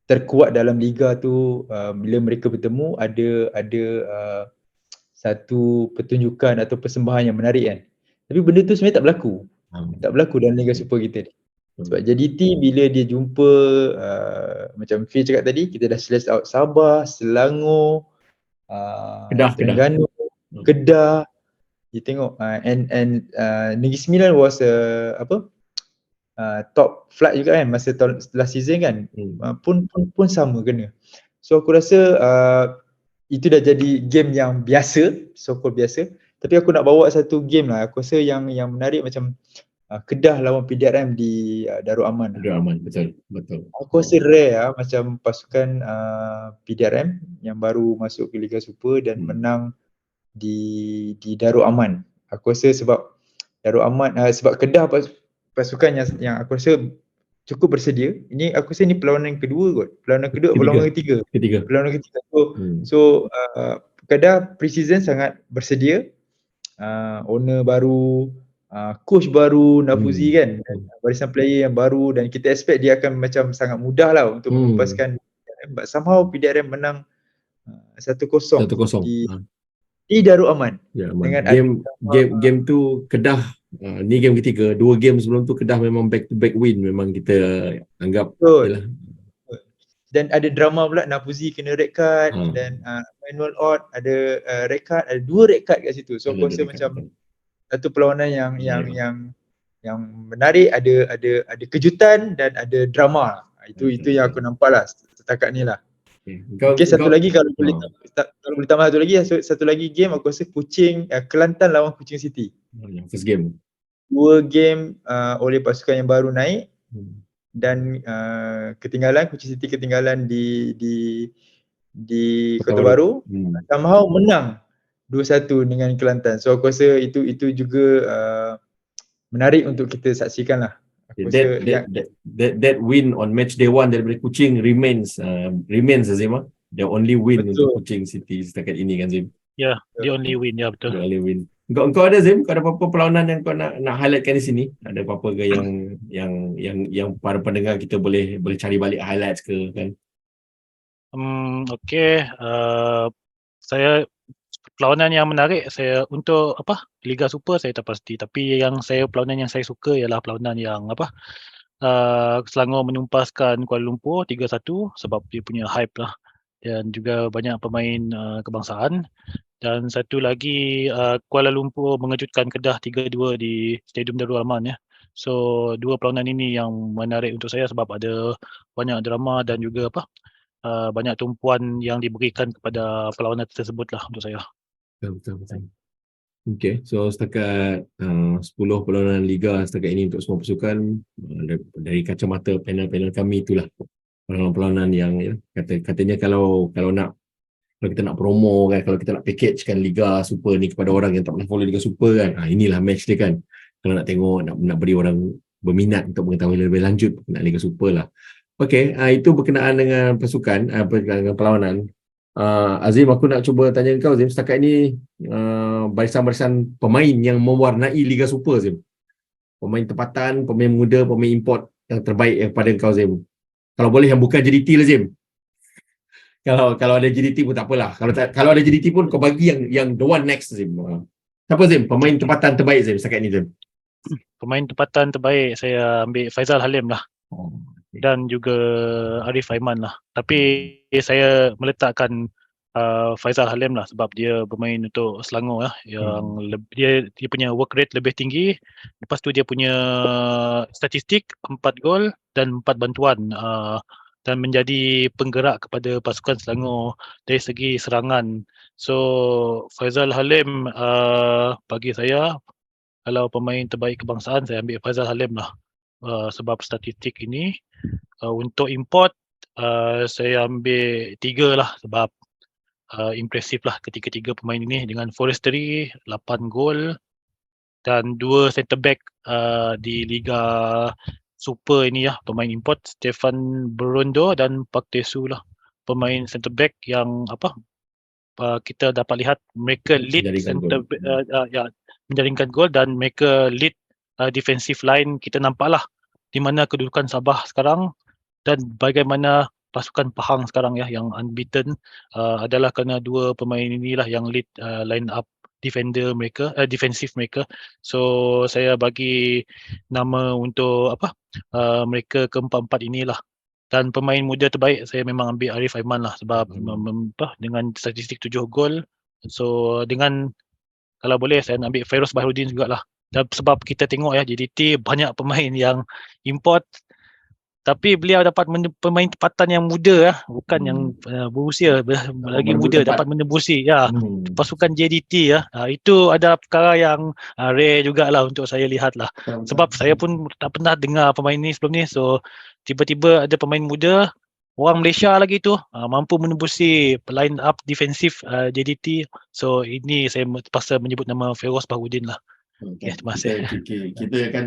terkuat dalam liga tu, bila mereka bertemu ada satu pertunjukan atau persembahan yang menarik kan. Tapi benda tu sebenarnya tak berlaku dalam Liga Super kita ni. Sebab JDT bila dia jumpa macam Phil cakap tadi, kita dah select out Sabah, Selangor, Terengganu, Kedah. Dia tengok and Negeri Sembilan was top flight juga kan masa last season kan. Pun sama kena. So aku rasa itu dah jadi game yang biasa, so-called biasa. Tapi aku nak bawa satu game lah, aku rasa yang menarik macam Kedah lawan PDRM di Darul Aman. Darul Aman, betul. Aku rasa rare macam pasukan PDRM yang baru masuk ke Liga Super dan menang di Darul Aman. Aku rasa sebab Darul Aman sebab Kedah pasukan yang aku rasa cukup bersedia. Ini aku rasa ni perlawanan kedua kot. Perlawanan ketiga. Perlawanan ketiga. So Kedah pre-season sangat bersedia. Owner baru, coach baru, Nafuzi kan, barisan player yang baru, dan kita expect dia akan macam sangat mudah lah untuk mengumpaskan PDRM. But somehow PDRM menang 1-0 di Darul Aman. Ya, aman. Game tu Kedah, ni game ketiga. 2 game sebelum tu Kedah memang back to back win, memang kita anggap yalah. Dan ada drama pula, Nafuzi kena red card dan Manuel Ott ada red card, ada 2 red card kat situ. So aku rasa macam satu perlawanan yang menarik, ada kejutan dan ada drama. Itu yang aku nampak lah setakat ni lah. Mungkin satu lagi kalau boleh tambah satu lagi game, aku rasa Kelantan lawan Kuching City. First game. 2 game oleh pasukan yang baru naik dan Kuching City ketinggalan di Kota Baru. Somehow menang 2-1 dengan Kelantan. So aku rasa itu juga menarik untuk kita saksikan lah. That win on match day 1 daripada Kuching remains Azim, the only win untuk Kuching City setakat ini kan Azim? Ya, the only win, ya betul. The only win. Kau ada Azim? Kau ada apa-apa perlawanan yang kau nak highlightkan di sini? Ada apa-apa ke yang para pendengar kita boleh cari balik highlights ke kan? Okay, saya perlawanan yang menarik saya untuk Liga Super saya tak pasti, tapi perlawanan yang saya suka ialah perlawanan yang Selangor menumpaskan Kuala Lumpur 3-1 sebab dia punya hype lah dan juga banyak pemain kebangsaan. Dan satu lagi Kuala Lumpur mengejutkan Kedah 3-2 di Stadium Darul Aman ya. So 2 perlawanan ini yang menarik untuk saya sebab ada banyak drama dan juga banyak tumpuan yang diberikan kepada perlawanan tersebut lah untuk saya. Betul. Okay, so setakat 10 perlawanan Liga setakat ini untuk semua pasukan, dari kacamata panel kami itulah perlawanan yang ya, katanya kalau kita nak promo kan, kalau kita nak package kan Liga Super ni kepada orang yang tak pernah follow Liga Super kan, inilah match dia kan. Kalau nak tengok, nak beri orang berminat untuk mengetahui lebih lanjut nak Liga Super lah. Okay, itu berkenaan dengan pasukan, dengan perlawanan. Azim, aku nak cuba tanya kau Azim, setakat ni barisan-barisan pemain yang mewarnai Liga Super Azim, pemain tempatan, pemain muda, pemain import yang terbaik daripada kau Azim, kalau boleh yang bukan JDT lah Azim. Kalau ada JDT pun tak apalah, kalau ada JDT pun kau bagi yang the one next Azim. Siapa Azim pemain tempatan terbaik Azim setakat ni Azim? Pemain tempatan terbaik saya ambil Faizal Halim lah. Dan juga Arif Aiman lah. Tapi saya meletakkan Faizal Halim lah sebab dia bermain untuk Selangor lah, yang dia punya work rate lebih tinggi. Lepas tu dia punya statistik 4 gol dan 4 bantuan dan menjadi penggerak kepada pasukan Selangor dari segi serangan. So Faizal Halim bagi saya, kalau pemain terbaik kebangsaan saya ambil Faizal Halim lah. Sebab statistik ini. Untuk import saya ambil 3 lah sebab impresif lah ketiga-tiga pemain ini dengan Forestry 8 gol dan 2 centre back di Liga Super ini ya, pemain import Stefan Berondo dan Pak Tesu lah, pemain centre back yang kita dapat lihat mereka lead centre menjaringkan gol dan mereka lead defensive line. Kita nampaklah di mana kedudukan Sabah sekarang dan bagaimana pasukan Pahang sekarang ya yang unbeaten adalah kerana 2 pemain inilah yang lead line up defensive mereka. So saya bagi nama untuk mereka keempat-empat inilah. Dan pemain muda terbaik saya memang ambil Arif Aiman lah sebab dengan statistik 7 gol. So dengan kalau boleh saya ambil Feiruz Baharudin jugalah. Dan sebab kita tengok ya JDT banyak pemain yang import tapi beliau dapat pemain tempatan yang muda bukan yang berusia lagi merebut muda, tempat. dapat menembusi Hmm. pasukan JDT itu ada perkara yang rare jugalah untuk saya lihat lah. Sebab saya pun tak pernah dengar pemain ni sebelum ni, so tiba-tiba ada pemain muda orang Malaysia lagi tu mampu menembusi line up defensif JDT. So ini saya terpaksa menyebut nama Feroz Bahudin lah. Okay. Terima kasih. Kita kan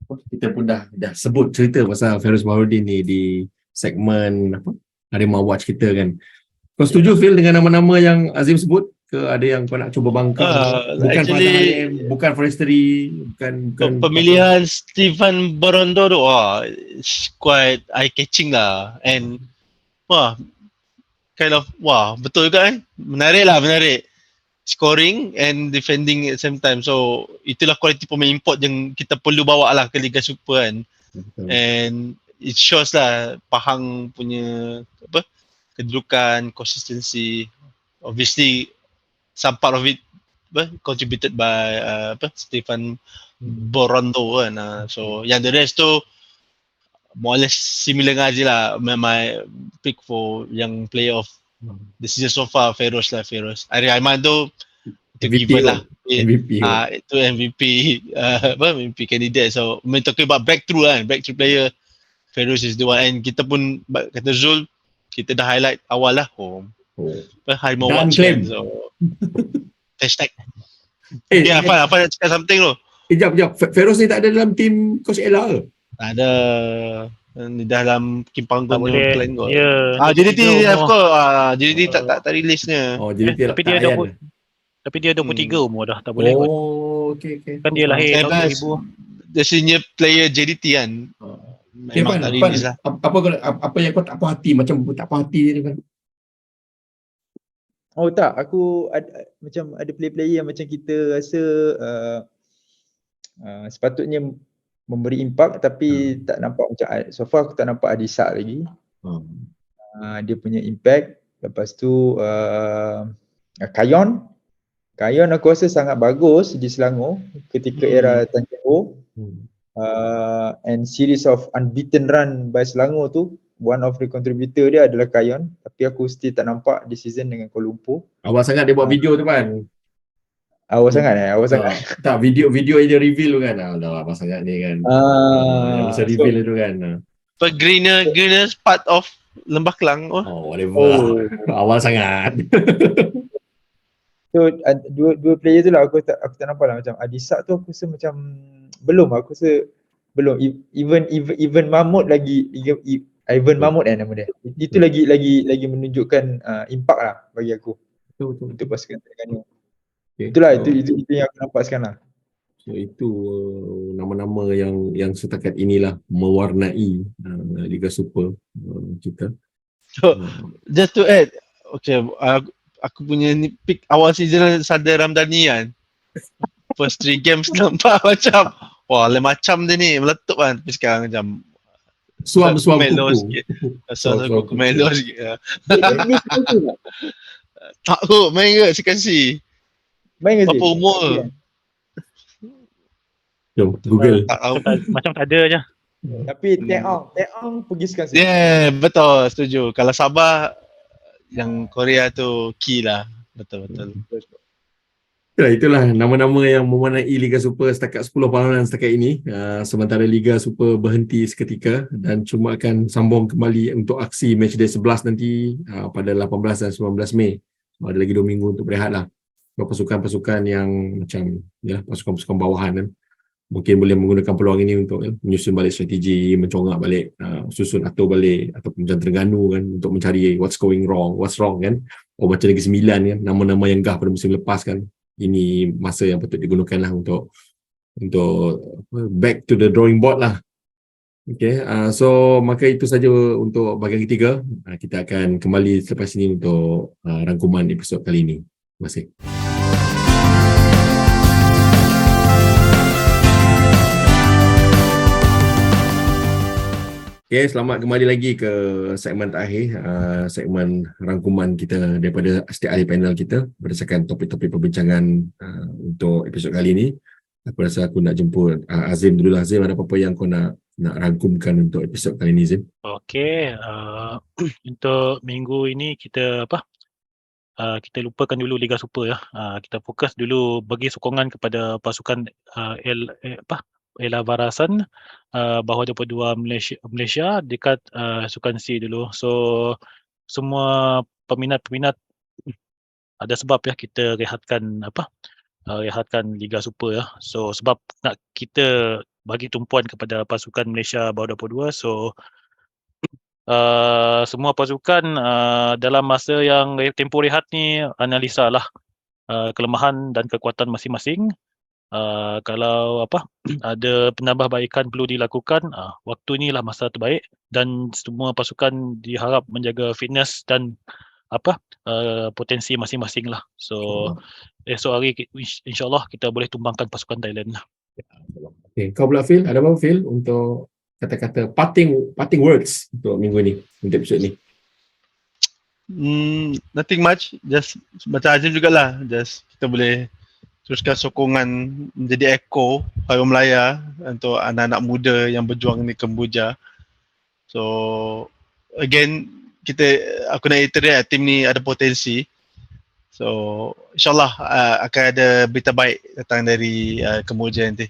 kita pun dah sebut cerita pasal Feroz Bahudin ni di segmen Harimau Watch kita kan. Kau setuju Phil dengan nama-nama yang Azim sebut ke ada yang kau nak cuba bangkang? Bukan actually, Fazal Halim, bukan Forestry, bukan pemilihan Stephen Borondo tu it's quite eye catching lah, and betul juga menarik scoring and defending at the same time. So itulah kualiti pemain import yang kita perlu bawa lah ke Liga Super kan. And it shows lah Pahang punya kedudukan, consistency. Obviously some part of it contributed by Stephen Borondo kan. So yang the rest tu more or less similar dengan Aziz lah. My pick for yang player of the season so far, Feroz. Ari Aiman tu MVP given lah. MVP. Itu MVP MVP candidate. So when talking about breakthrough player, Feroz is the one. And kita pun kata Zul, kita dah highlight awal lah. Harimau Watch kan. So hashtag. Apa nak cakap something tu? Sekejap. Feroz ni tak ada dalam tim Coach Ella ke? Tak ada. Di dalam Kim Panggon punya plan kot. JDT of course. JDT tak release-nya. Tapi dia 23 umur dah, tak boleh kot. Okay. Kan dia lahir tahun 2000. The senior player JDT kan. Memang tak release lah. Apa yang kau tak puas hati, macam tak puas hati ni kan? Tak, aku macam ada player-player yang macam kita rasa sepatutnya memberi impak tapi tak nampak macam so far aku tak nampak Adisak lagi. Dia punya impact. Lepas tu Kayon aku rasa sangat bagus di Selangor ketika era Tan Cheng Ho. And series of unbeaten run by Selangor tu, one of the contributor dia adalah Kayon, tapi aku still tak nampak di season dengan Kuala Lumpur. Awal sangat dia buat video tu kan? Awal sangat. Tak, video dia reveal tu kan. Awal sangat ni kan. Yang masa reveal tu kan. Greener part of Lembah Kelang. Whatever. Awal sangat. So dua player tu lah aku tak nampak lah. Macam Adisak tu aku rasa macam belum. Even Mahmud lagi, Ivan Mahmud nama dia. Itu lagi menunjukkan impact lah bagi aku. Betul. Untuk pasukan Terengganu. Okay. Itulah itu yang aku nampak sekarang lah. So itu nama-nama yang setakat inilah mewarnai Liga Super kita. So just to add, okay, aku punya pick awal season Sadar Ramdhani kan. First 3 games nampak macam lain macam dia ni meletup kan, tapi sekarang macam suam melo kuku. sikit. Suam melo sikit. Tak kot main ke sekali. Main ke berapa umur? Jom Google. Macam tak ada je. Tapi Tae-Ong pergi sekarang. Betul, setuju. Kalau Sabah yang Korea tu key lah. Betul. Itulah nama-nama yang mewarnai Liga Super setakat 10 perlawanan setakat ini. Sementara Liga Super berhenti seketika dan cuma akan sambung kembali untuk aksi matchday 11 nanti pada 18 dan 19 Mei. Ada lagi 2 minggu untuk berehat lah. Pasukan-pasukan yang macam pasukan-pasukan bawahan kan, mungkin boleh menggunakan peluang ini untuk menyusun balik strategi, mencongak balik, susun atur balik ataupun macam Terengganu kan, untuk mencari what's wrong kan. Macam Negeri Sembilan kan, nama-nama yang gah pada musim lepas kan. Ini masa yang patut digunakan lah untuk back to the drawing board lah. Okay, so maka itu saja untuk bahagian ketiga. Kita akan kembali selepas ini untuk rangkuman episod kali ini. Terima kasih. Okay, selamat kembali lagi ke segmen terakhir, segmen rangkuman kita daripada setiap ahli panel kita berdasarkan topik-topik perbincangan untuk episod kali ini. Aku rasa aku nak jemput Azim dulu lah. Azim, ada apa-apa yang kau nak nak rangkumkan untuk episod kali ni, Zim? Okey, untuk minggu ini kita kita lupakan dulu Liga Super ya. Kita fokus dulu bagi sokongan kepada pasukan Ella Barasan bawah 22 Malaysia dekat Sukan C dulu. So semua peminat-peminat ada sebab ya kita rehatkan Liga Super ya. So sebab nak kita bagi tumpuan kepada pasukan Malaysia bawah 22. So semua pasukan dalam masa yang tempoh rehat ni analisa lah kelemahan dan kekuatan masing-masing. Kalau ada penambahbaikan perlu dilakukan, waktu inilah masa terbaik dan semua pasukan diharap menjaga fitness dan potensi masing-masing lah. So esok hari insyaAllah kita boleh tumbangkan pasukan Thailand lah. Okay. Kau pula Phil, ada apa Phil untuk kata-kata parting words untuk minggu ni, untuk episod ni? Nothing much, just macam Azim jugalah, just kita boleh teruskan sokongan menjadi echo Harum Melaya untuk anak-anak muda yang berjuang di Kemboja. So again, aku nak iterate tim ni ada potensi. So insyaAllah akan ada berita baik datang dari Kemboja nanti.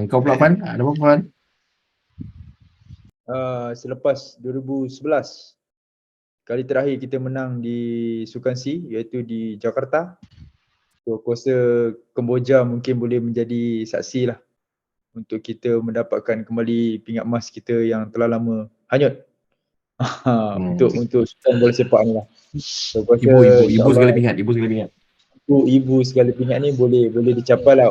Kau pula Fan, ada apa Fan? Selepas 2011 kali terakhir kita menang di Sukan C, iaitu di Jakarta. So aku rasa Kemboja mungkin boleh menjadi saksi lah untuk kita mendapatkan kembali pingat emas kita yang telah lama hanyut. Untuk sukan bola sepak ni lah. So, ibu segala pingat, ibu segala pingat ni boleh dicapai lah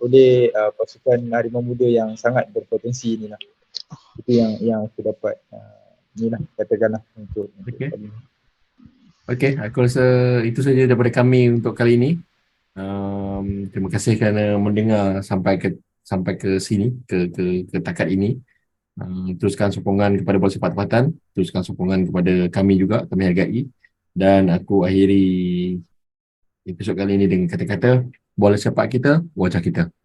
oleh pasukan Harimau Muda yang sangat berpotensi ni lah. Itu yang aku dapat ni lah katakanlah untuk kali ni. Okay, aku rasa itu saja daripada kami untuk kali ini. Terima kasih kerana mendengar sampai ke sini, ke takat ini. Teruskan sokongan kepada bola sepak tempatan, teruskan sokongan kepada kami juga, kami hargai. Dan aku akhiri episod kali ini dengan kata-kata, bola sepak kita, wajah kita.